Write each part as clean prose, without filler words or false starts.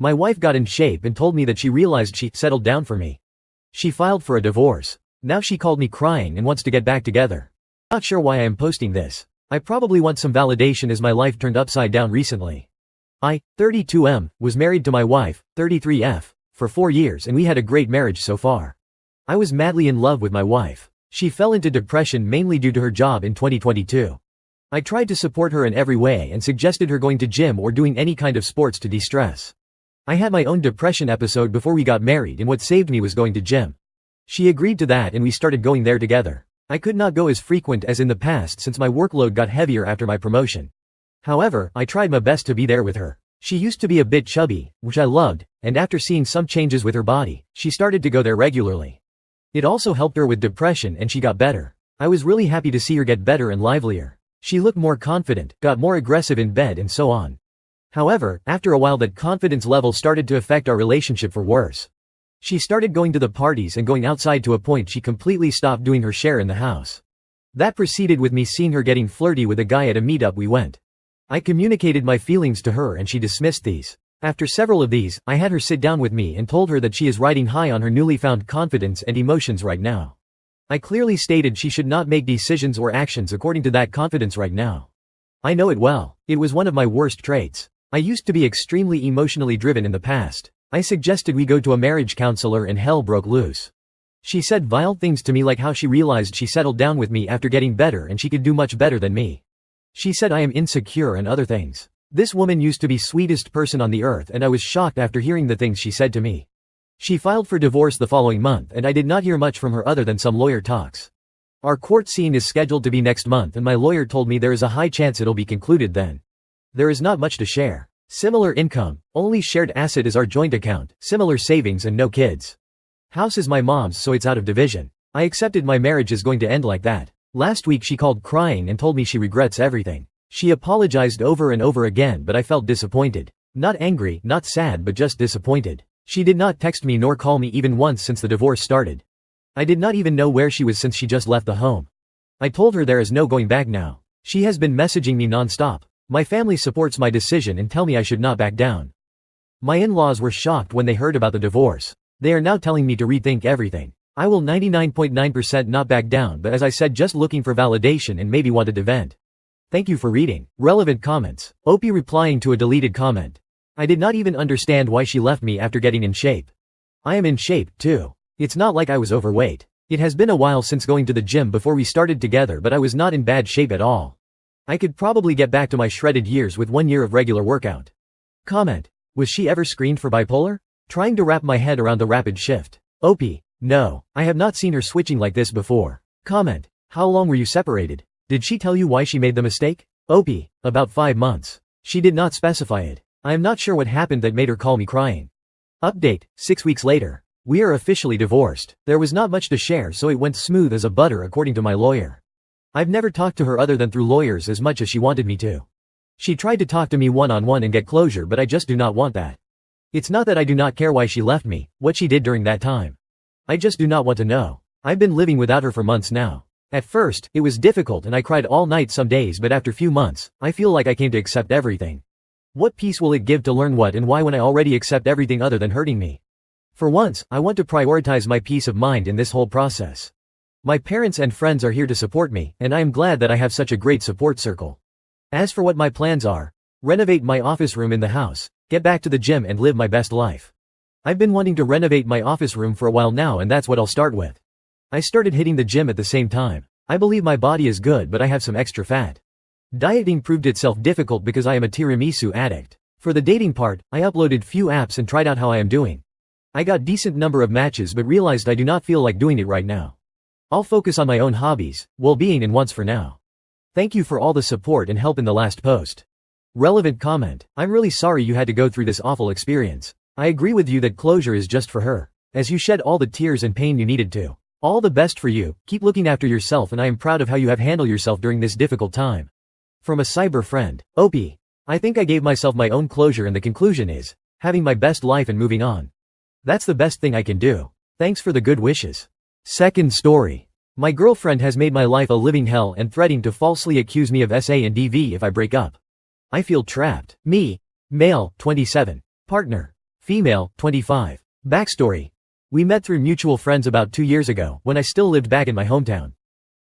My wife got in shape and told me that she realized she settled down for me. She filed for a divorce. Now she called me crying and wants to get back together. Not sure why I am posting this. I probably want some validation as my life turned upside down recently. I, 32M, was married to my wife, 33F, for 4 years and we had a great marriage so far. I was madly in love with my wife. She fell into depression mainly due to her job in 2022. I tried to support her in every way and suggested her going to gym or doing any kind of sports to de-stress. I had my own depression episode before we got married and what saved me was going to gym. She agreed to that and we started going there together. I could not go as frequent as in the past since my workload got heavier after my promotion. However, I tried my best to be there with her. She used to be a bit chubby, which I loved, and after seeing some changes with her body, she started to go there regularly. It also helped her with depression and she got better. I was really happy to see her get better and livelier. She looked more confident, got more aggressive in bed and so on. However, after a while that confidence level started to affect our relationship for worse. She started going to the parties and going outside to a point she completely stopped doing her share in the house. That proceeded with me seeing her getting flirty with a guy at a meetup we went. I communicated my feelings to her and she dismissed these. After several of these, I had her sit down with me and told her that she is riding high on her newly found confidence and emotions right now. I clearly stated she should not make decisions or actions according to that confidence right now. I know it well. It was one of my worst traits. I used to be extremely emotionally driven in the past. I suggested we go to a marriage counselor and hell broke loose. She said vile things to me like how she realized she settled down with me after getting better and she could do much better than me. She said I am insecure and other things. This woman used to be sweetest person on the earth and I was shocked after hearing the things she said to me. She filed for divorce the following month and I did not hear much from her other than some lawyer talks. Our court scene is scheduled to be next month and my lawyer told me there is a high chance it'll be concluded then. There is not much to share. Similar income, only shared asset is our joint account, similar savings and no kids. House is my mom's so it's out of division. I accepted my marriage is going to end like that. Last week she called crying and told me she regrets everything. She apologized over and over again but I felt disappointed. Not angry, not sad but just disappointed. She did not text me nor call me even once since the divorce started. I did not even know where she was since she just left the home. I told her there is no going back now. She has been messaging me non-stop. My family supports my decision and tell me I should not back down. My in-laws were shocked when they heard about the divorce. They are now telling me to rethink everything. I will 99.9% not back down but as I said just looking for validation and maybe wanted to vent. Thank you for reading. Relevant comments. Opie replying to a deleted comment. I did not even understand why she left me after getting in shape. I am in shape, too. It's not like I was overweight. It has been a while since going to the gym before we started together but I was not in bad shape at all. I could probably get back to my shredded years with 1 year of regular workout. Comment. Was she ever screened for bipolar? Trying to wrap my head around the rapid shift. Opie. No. I have not seen her switching like this before. Comment. How long were you separated? Did she tell you why she made the mistake? Opie. About 5 months. She did not specify it. I am not sure what happened that made her call me crying. Update. 6 weeks later. We are officially divorced. There was not much to share so it went smooth as a butter according to my lawyer. I've never talked to her other than through lawyers as much as she wanted me to. She tried to talk to me one-on-one and get closure but I just do not want that. It's not that I do not care why she left me, what she did during that time. I just do not want to know. I've been living without her for months now. At first, it was difficult and I cried all night some days but after few months, I feel like I came to accept everything. What peace will it give to learn what and why when I already accept everything other than hurting me? For once, I want to prioritize my peace of mind in this whole process. My parents and friends are here to support me, and I am glad that I have such a great support circle. As for what my plans are, renovate my office room in the house, get back to the gym and live my best life. I've been wanting to renovate my office room for a while now and that's what I'll start with. I started hitting the gym at the same time. I believe my body is good but I have some extra fat. Dieting proved itself difficult because I am a tiramisu addict. For the dating part, I uploaded few apps and tried out how I am doing. I got decent number of matches but realized I do not feel like doing it right now. I'll focus on my own hobbies, well-being and wants for now. Thank you for all the support and help in the last post. Relevant comment. I'm really sorry you had to go through this awful experience. I agree with you that closure is just for her, as you shed all the tears and pain you needed to. All the best for you, keep looking after yourself and I am proud of how you have handled yourself during this difficult time. From a cyber friend. Opie. I think I gave myself my own closure and the conclusion is, having my best life and moving on. That's the best thing I can do. Thanks for the good wishes. Second story. My girlfriend has made my life a living hell and threatening to falsely accuse me of SA and DV if I break up. I feel trapped. Me. Male, 27. Partner. Female, 25. Backstory. We met through mutual friends about 2 years ago, when I still lived back in my hometown.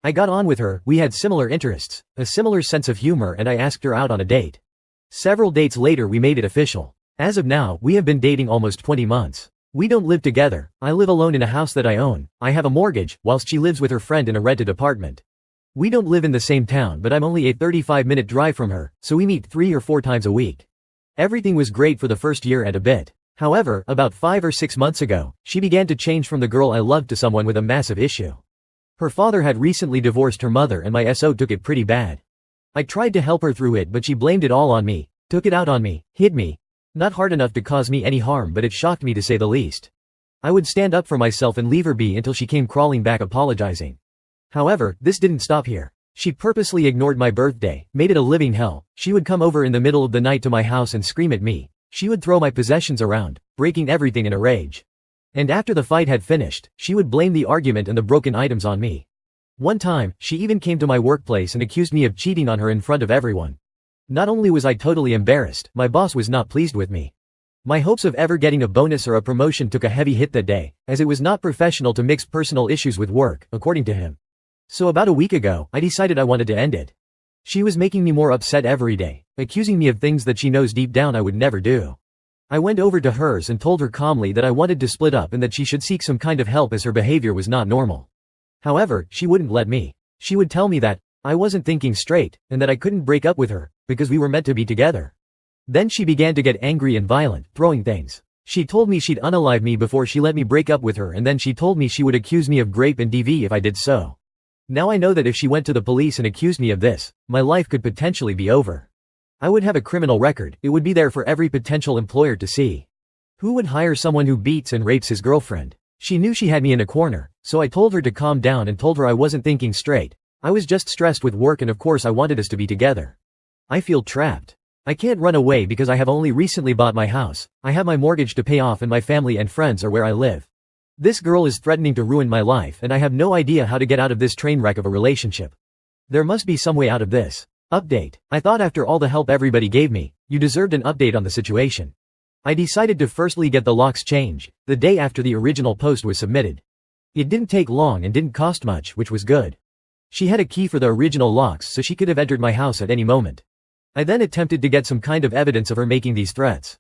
I got on with her, we had similar interests, a similar sense of humor, and I asked her out on a date. Several dates later we made it official. As of now, we have been dating almost 20 months. We don't live together, I live alone in a house that I own, I have a mortgage, whilst she lives with her friend in a rented apartment. We don't live in the same town, but I'm only a 35-minute drive from her, so we meet 3 or 4 times a week. Everything was great for the first year and a bit. However, about 5 or 6 months ago, she began to change from the girl I loved to someone with a massive issue. Her father had recently divorced her mother and my SO took it pretty bad. I tried to help her through it, but she blamed it all on me, took it out on me, hit me. Not hard enough to cause me any harm, but it shocked me to say the least. I would stand up for myself and leave her be until she came crawling back apologizing. However, this didn't stop here. She purposely ignored my birthday, made it a living hell. She would come over in the middle of the night to my house and scream at me. She would throw my possessions around, breaking everything in a rage. And after the fight had finished, she would blame the argument and the broken items on me. One time, she even came to my workplace and accused me of cheating on her in front of everyone. Not only was I totally embarrassed, my boss was not pleased with me. My hopes of ever getting a bonus or a promotion took a heavy hit that day, as it was not professional to mix personal issues with work, according to him. So about a week ago, I decided I wanted to end it. She was making me more upset every day, accusing me of things that she knows deep down I would never do. I went over to hers and told her calmly that I wanted to split up and that she should seek some kind of help as her behavior was not normal. However, she wouldn't let me. She would tell me that I wasn't thinking straight, and that I couldn't break up with her, because we were meant to be together. Then she began to get angry and violent, throwing things. She told me she'd unalive me before she let me break up with her, and then she told me she would accuse me of rape and DV if I did so. Now I know that if she went to the police and accused me of this, my life could potentially be over. I would have a criminal record, it would be there for every potential employer to see. Who would hire someone who beats and rapes his girlfriend? She knew she had me in a corner, so I told her to calm down and told her I wasn't thinking straight. I was just stressed with work and of course I wanted us to be together. I feel trapped. I can't run away because I have only recently bought my house, I have my mortgage to pay off and my family and friends are where I live. This girl is threatening to ruin my life and I have no idea how to get out of this train wreck of a relationship. There must be some way out of this. Update. I thought after all the help everybody gave me, you deserved an update on the situation. I decided to firstly get the locks changed, the day after the original post was submitted. It didn't take long and didn't cost much, which was good. She had a key for the original locks so she could have entered my house at any moment. I then attempted to get some kind of evidence of her making these threats.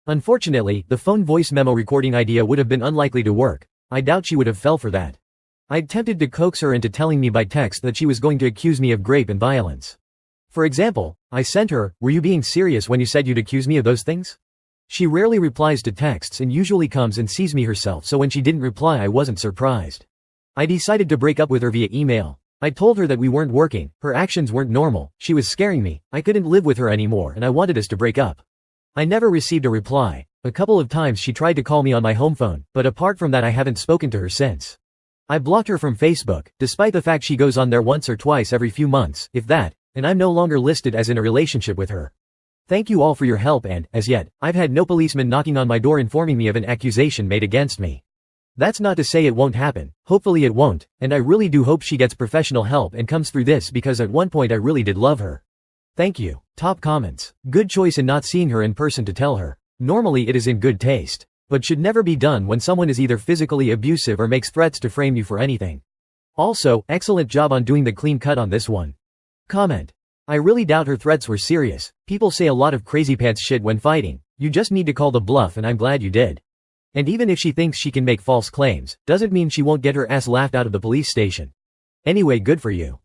Unfortunately, the phone voice memo recording idea would have been unlikely to work. I doubt she would have fell for that. I attempted to coax her into telling me by text that she was going to accuse me of rape and violence. For example, I sent her, "Were you being serious when you said you'd accuse me of those things?" She rarely replies to texts and usually comes and sees me herself, so when she didn't reply I wasn't surprised. I decided to break up with her via email. I told her that we weren't working, her actions weren't normal, she was scaring me, I couldn't live with her anymore and I wanted us to break up. I never received a reply. A couple of times she tried to call me on my home phone, but apart from that I haven't spoken to her since. I blocked her from Facebook, despite the fact she goes on there once or twice every few months, if that, and I'm no longer listed as in a relationship with her. Thank you all for your help and, as yet, I've had no policeman knocking on my door informing me of an accusation made against me. That's not to say it won't happen, hopefully it won't, and I really do hope she gets professional help and comes through this because at one point I really did love her. Thank you. Top comments. Good choice in not seeing her in person to tell her. Normally it is in good taste, but should never be done when someone is either physically abusive or makes threats to frame you for anything. Also, excellent job on doing the clean cut on this one. Comment. I really doubt her threats were serious. People say a lot of crazy pants shit when fighting. You just need to call the bluff and I'm glad you did. And even if she thinks she can make false claims, doesn't mean she won't get her ass laughed out of the police station. Anyway, good for you.